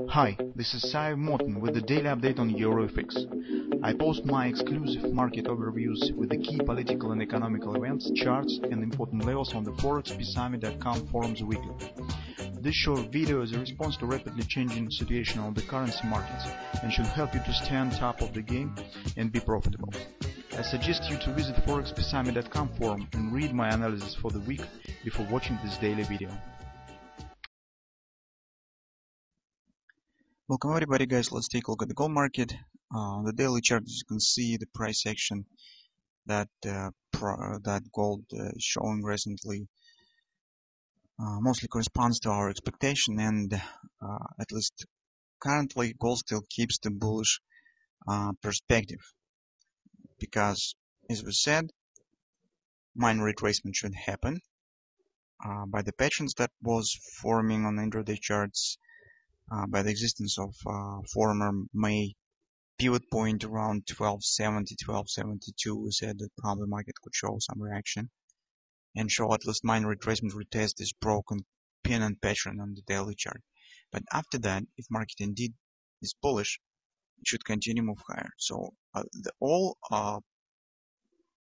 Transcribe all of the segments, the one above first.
Hi, this is Sive Morten with the daily update on EuroFX. I post my exclusive market overviews with the key political and economical events, charts, and important levels on the ForexPeaceArmy.com forums weekly. This short video is a response to rapidly changing situation on the currency markets and should help you to stay on top of the game and be profitable. I suggest you to visit ForexPeaceArmy.com forum and read my analysis for the week before watching this daily video. Welcome everybody, guys. Let's take a look at the gold market. On the daily chart, as you can see, the price action that gold is showing recently mostly corresponds to our expectation, and at least currently gold still keeps the bullish perspective, because as we said, minor retracement should happen by the patterns that was forming on intraday charts, by the existence of former May pivot point around 1270, 1272. We said that probably market could show some reaction and show at least minor retracement, retest this broken pennant pattern on the daily chart. But after that, if market indeed is bullish, it should continue move higher. So all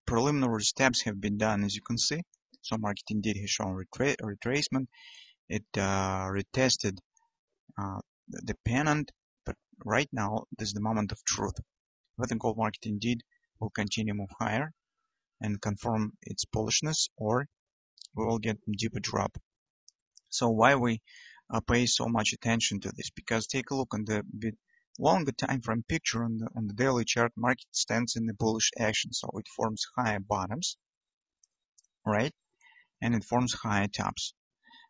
preliminary steps have been done, as you can see. So market indeed has shown retracement. It retested the pennant, but right now this is the moment of truth. Whether gold market indeed will continue move higher and confirm its bullishness, or we will get a deeper drop. So why we pay so much attention to this? Because take a look on the bit longer time frame picture on the daily chart. Market stands in the bullish action, so it forms higher bottoms, right, and it forms higher tops.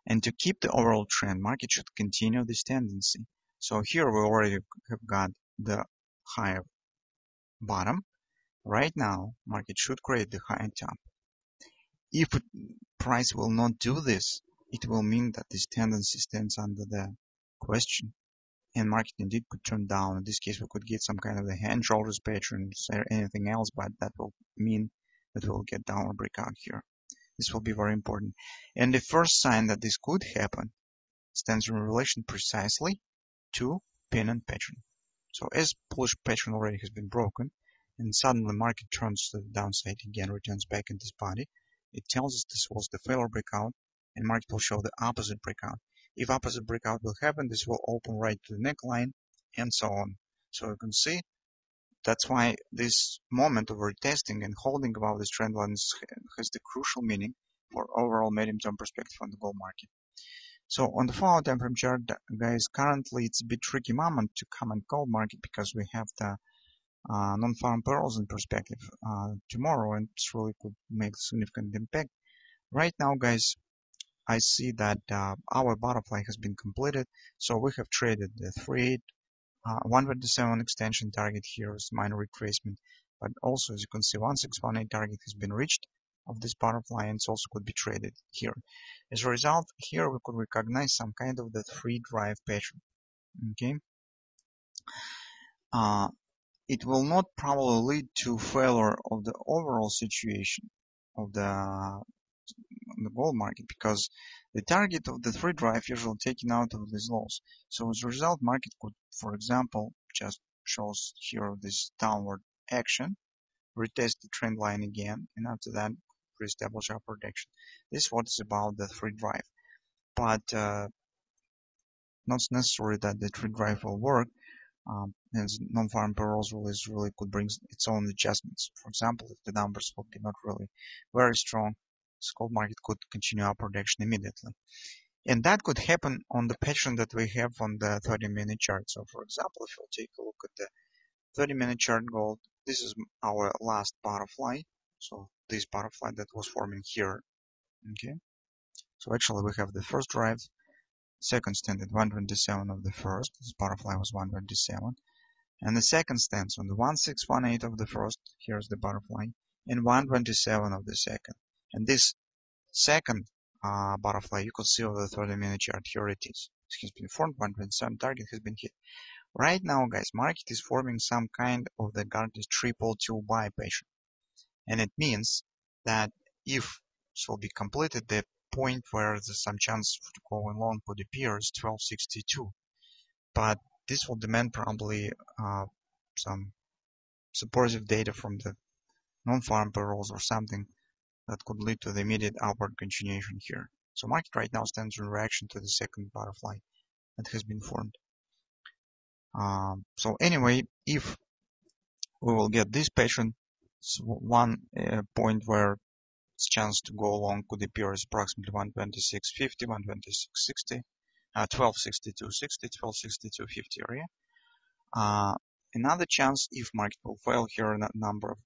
And to keep the overall trend, market should continue this tendency. So here we already have got the higher bottom. Right now, market should create the higher top. If price will not do this, it will mean that this tendency stands under the question, and market indeed could turn down. In this case, we could get some kind of the hand shoulders pattern or anything else, but that will mean that we'll get downward breakout here. This will be very important. And the first sign that this could happen stands in relation precisely to pennant pattern. So as bullish pattern already has been broken, and suddenly market turns to the downside again, returns back in this body, it tells us this was the failure breakout, and market will show the opposite breakout. If opposite breakout will happen, this will open right to the neckline, and so on. So you can see that's why this moment of retesting and holding above this trend line has the crucial meaning for overall medium-term perspective on the gold market. So on the 4-hour time frame chart, guys, currently it's a bit tricky moment to comment gold market because we have the non-farm payrolls in perspective tomorrow, and it really could make a significant impact. Right now, guys, I see that our butterfly has been completed, so we have traded the 127 extension target here is minor retracement, but also, as you can see, 1618 target has been reached of this butterfly, and it also could be traded here. As a result, here we could recognize some kind of the free drive pattern. Okay, it will not probably lead to failure of the overall situation of the gold market, because the target of the free drive usually taken out of these lows. So as a result, market could, for example, just shows here this downward action, retest the trend line again, and after that reestablish our protection. This is what is about the free drive, but not necessary that the free drive will work. As non-farm payrolls really could bring its own adjustments. For example, if the numbers will be not really very strong, the gold market could continue our protection immediately. And that could happen on the pattern that we have on the 30-minute chart. So for example, if we'll take a look at the 30-minute chart gold, this is our last butterfly. So this butterfly that was forming here. Okay. So actually we have the first drive, second stand at 127 of the first. This butterfly was 127. And the second stands on the 1618 of the first. Here's the butterfly. And 127 of the second. And this second butterfly you could see on the 30-minute chart. Here it is. It has been formed. 127 target has been hit. Right now, guys, market is forming some kind of the Gartner's triple two buy pattern. And it means that if this will be completed, the point where there's some chance to go long could appear is 1262. but this will demand probably some supportive data from the non-farm payrolls or something that could lead to the immediate upward continuation here. So market right now stands in reaction to the second butterfly that has been formed. So anyway, if we will get this pattern, one point where its chance to go long could appear as approximately 126.50, 126.60, 1262.60, 1262.50 area. Another chance, if market will fail here, a number of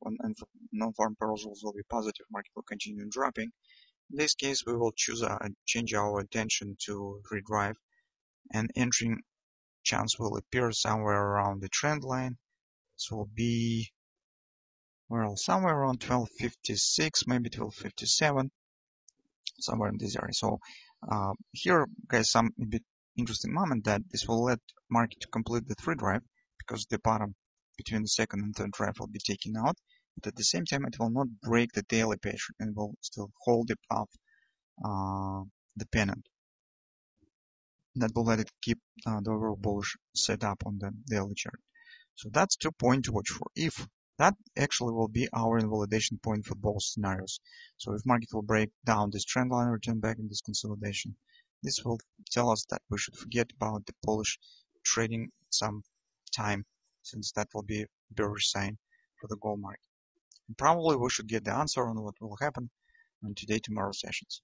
non-farm payrolls will be positive, market will continue dropping. In this case, we will change our attention to redrive, and entering chance will appear somewhere around the trend line. This will be, well, somewhere around 1256, maybe 1257, somewhere in this area. So here, guys, some a bit interesting moment that this will let market to complete the three drive, because the bottom between the second and third drive will be taken out. But at the same time, it will not break the daily pattern and will still hold above the pennant. That will let it keep the overall bullish setup on the daily chart. So that's 2 points to watch for. If that actually will be our invalidation point for both scenarios. So if market will break down this trend line and return back in this consolidation, this will tell us that we should forget about the bullish trading some time, since that will be a bearish sign for the gold market. And probably we should get the answer on what will happen on today, tomorrow sessions.